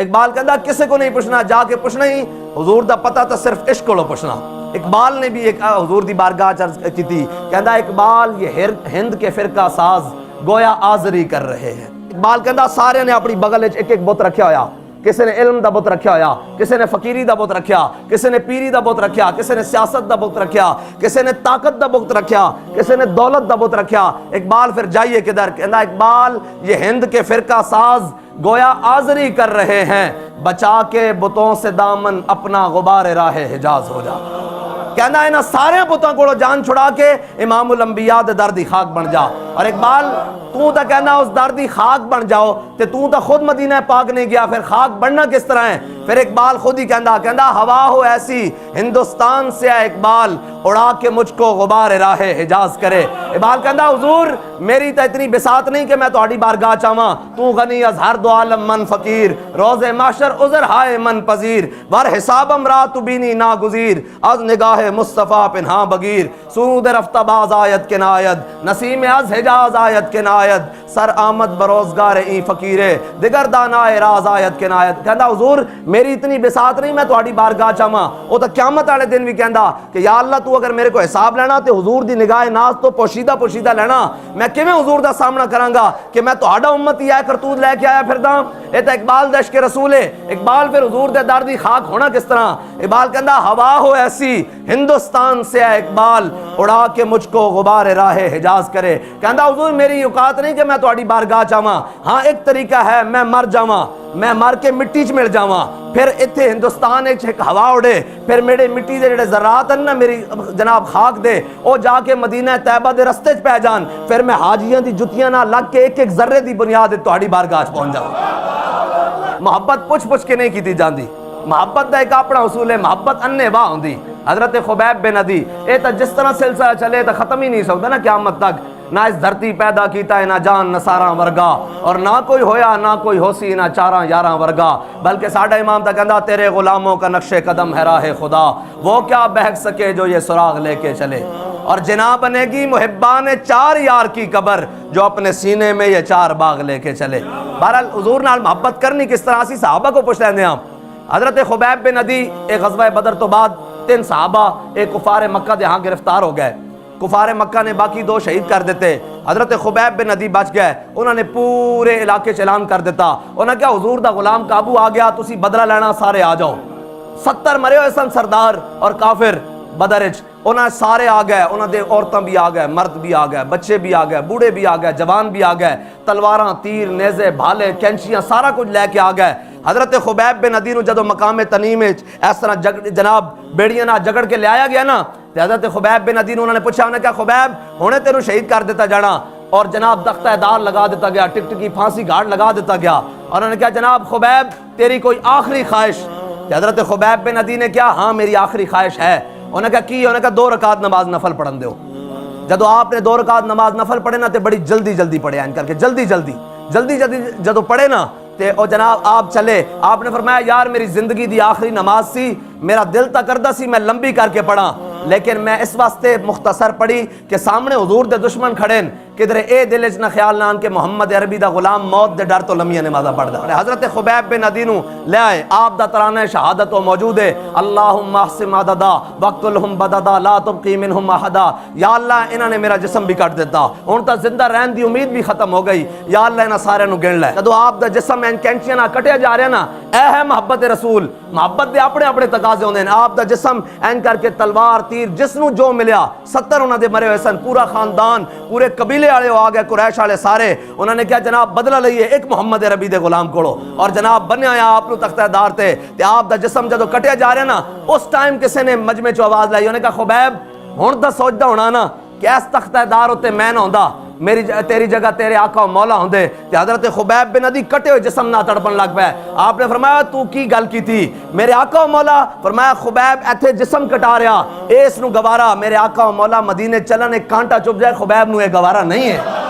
اقبال کہندا کسے کو نہیں پوچھنا، جا کے پوچھنا ہی حضور دا پتہ تو صرف عشق کو پوچھنا۔ اقبال نے بھی ایک حضور دی بارگاہ عرض کی تھی، کہندا اقبال یہ ہند کے فرقہ ساز گویا آزری کر رہے ہیں۔ اقبال کہندا سارے نے اپنی بغل ایک ایک بت رکھیا ہویا، کسی نے علم دا بت رکھیا ہویا، کسی نے فقیری دا بت رکھیا، کسی نے پیری دا بت رکھیا، کسی نے سیاست دا بت رکھیا، کسی نے طاقت دا بت رکھیا، کسی نے دولت دا بت رکھیا۔ اقبال پھر جائیے کدھر، کہندا اقبال یہ ہند کے فرقہ ساز گویا آزری کر رہے ہیں، بچا کے بتوں سے دامن اپنا غبار راہ حجاز ہو جا۔ کہنا ہے نا سارے بتوں کو جان چھڑا کے امام الانبیاء دے دردی خاک بن جا۔ اور اقبال تو تا کہنا اس دردی خاک بن جاؤ تے تو تا خود مدینہ پاک نہیں گیا، پھر خاک بننا کس طرح ہے؟ پھر اقبال خود ہی کہندا ہوا ہو ایسی ہندوستان سے ہے اقبال، اڑا کے مجھ کو غبار راہ حجاز کرے۔ اقبال کہندا حضور میری تا اتنی بساط نہیں کہ میں تہاڈی بارگاہ چاواں، تو غنی از ہر دو عالم من فقیر، روز محشر عذر ہائے من پذیر، ور حساب امرات بینی ناگزیر، از نگاہ مصطفیٰ پنہاں بگیر، سرود رفتہ باز آیت کے نائد، نسیم از حجاز آیت کے نائد، سر آمد بروزگار این فقیرے، دیگر دانائے راز آیت کے نائد۔ کہندا حضور میری اتنی بساط نہیں میں تہاڈی بارگاہ چاواں، او تا قیامت والے دن بھی کہندا کہ یا اللہ تو اگر میرے کو حساب لینا تے حضور دی نگاہ ناز تو پوشیدہ پوشیدہ لینا، میں کیویں حضور دا سامنا کراں گا کہ میں تہاڈا امت ہی ہے کرتوت لے کے آیا پھردا؟ اے تے اقبال دا عشق رسول ہے۔ اقبال پھر حضور دے در دی خاک ہونا کس طرح؟ اقبال کہندا ہوا ہو ایسی ہندوستان سے ہے اقبال، اڑا کے مجھ کو غبار راہ حجاز کرے۔ کہندا حضور میری اوقات نہیں کہ میں تہاڈی بارگاہ چاواں، ہاں ایک طریقہ ہے میں مر جاواں، میں مر کے مٹی چ مل جاواں، پھر اتھے ہندوستان ایک ہوا اڑے، پھر میرے مٹی دے جڑے ذرات ہیں نا میری جناب خاک دے او جا کے مدینہ طیبہ دے رستے چ پہ جان، پھر میں حاجیاں دی جتیاں نہ لگ کے ایک ایک ذرے دی بنیاد تہاڈی بارگاہ چ پہنچ جاواں۔ محبت پوچھ پوچھ کے نہیں کیتی جاندی، محبت دا ایک اپنا اصول ہے، محبت انے واہ ہوندی۔ حضرت خبیب بن عدی اے تا جس طرح سلسلہ چلے تا ختم ہی نہیں سکتا نا قیامت تک، نہ اس دھرتی پیدا کیتا ہے نہ جان نہ ساراں ورگا، اور نہ کوئی ہویا نہ کوئی ہوسی نہ چاراں یاراں ورگا، بلکہ ساڈا امام تا کہندا تیرے غلاموں کا نقش قدم ہے راہ خدا، وہ کیا بہک سکے جو یہ سراغ لے کے چلے، اور جناب بنے گی محبان چار یار کی قبر جو اپنے سینے میں یہ چار باغ لے کے چلے۔ بہرحال حضور نال محبت کرنی کس طرح سی صحابہ کو پوچھ لیندے ہم۔ حضرت خبیب بن عدی ایک غزوہ بدر تو بعد 3 صحابہ ایک کفار مکہ دے ہاں گرفتار ہو گئے، کفار مکہ نے باقی 2 شہید کر دیتے، حضرت خبیب بن عدی بچ گئے، انہوں نے پورے علاقے اعلان کر دیتا، انہوں نے کہا حضور دا غلام قابو آ گیا، تسی بدلہ لینا سارے آ جاؤ۔ 70 مرے ہوئے سن سردار اور کافر بدر وچ، انہاں سارے آ گئے، انہاں دے عورتاں بھی آ گئے، مرد بھی آ گئے، بچے بھی آ گئے، بوڑھے بھی آ گئے، جوان بھی آ گئے، تلواراں تیر نیزے بھالے کینچیاں سارا کچھ لے کے آ گئے۔ حضرت خبیب بن عدی نو جدو مقام تنیم اس طرح جناب بیڑیاں نہ جگڑ کے لے آیا گیا نا، تے حضرت خبیب بن عدی نو انہوں نے پوچھا، انہوں نے کہا خبیب ہونے تینوں شہید کر دیتا جانا، اور جناب تختہ دار لگا دیتا گیا، ٹک ٹکی پھانسی گھاٹ لگا دیتا گیا، اور انہوں نے کہا جناب خبیب تیری کوئی آخری خواہش؟ تے حضرت خبیب بن عدی نے کہا ہاں میری آخری خواہش ہے۔ انہوں نے کہا کی؟ انہوں نے کہا 2 رکعت نماز نفل پڑھن دیو۔ جدو آپ نے 2 رکعت نماز نفل پڑھے نا تے بڑی جلدی جلدی پڑھے ان کر کے، جلدی جلدی جدو پڑھے نا تے او جناب آپ چلے، آپ نے فرمایا یار میری زندگی دی آخری نماز سی، میرا دل تا کردہ سی میں لمبی کر کے پڑھا، لیکن میں اس واسطے مختصر پڑھی کہ سامنے حضور دے دشمن کھڑے کدھر اے دل وچ نہ خیال نہ آن کہ محمد عربی دا غلام موت دے ڈر تو لمیاں نمازاں پڑھدا۔ حضرت خبیب بن عدی نو لے آئے، آپ دا ترانہ شہادت موجود ہے، اللہم احسم عددا وقتلہم بددا لا تبقی منہم احدا، یا اللہ انہاں نے میرا جسم بھی کٹ دیتا، ہن تا زندہ رہن دی امید بھی ختم ہو گئی، یا اللہ انہاں سارے نو گن لے۔ جدو آپ دا جسم این کینچیاں نہ کٹیا جا رہا نا، اے ہے محبت رسول، محبت دے اپنے اپنے تقاضے ہوندے ہیں۔ آپ دا جسم این کر کے تلوار تیر جس نو جو ملیا، 70 انہاں دے مرے ہوئے سن، پورا خاندان پورے قبیلے والے آ گئے، قریش والے سارے، انہوں نے کہا جناب بدلہ لئیے ایک محمد عربی دے غلام کولو، اور جناب بنیا آیا آپ نو تختہ دار تے آپ دا جسم جدو کٹیا جا رہا نا، اس ٹائم کسی نے مجمع چو آواز لائی، انہوں نے کہا خبیب ہن تا سوچدا ہونا نا کہ اس تختہ دار ہوتے میں نہ ہوندا، میری تیری جگہ تیرے آقا و مولا ہوندے۔ تے حضرت خبیب بن عدی کٹے ہوئے جسم نہ تڑپن لگ پے، آپ نے فرمایا تو کی گل کی تھی؟ میرے آقا و مولا؟ فرمایا خبیب ایتھے جسم کٹا رہا اس نو گوارا، میرے آقا و مولا مدینے چلن ایک کانٹا چپ جائے خبیب نو یہ گوارا نہیں ہے۔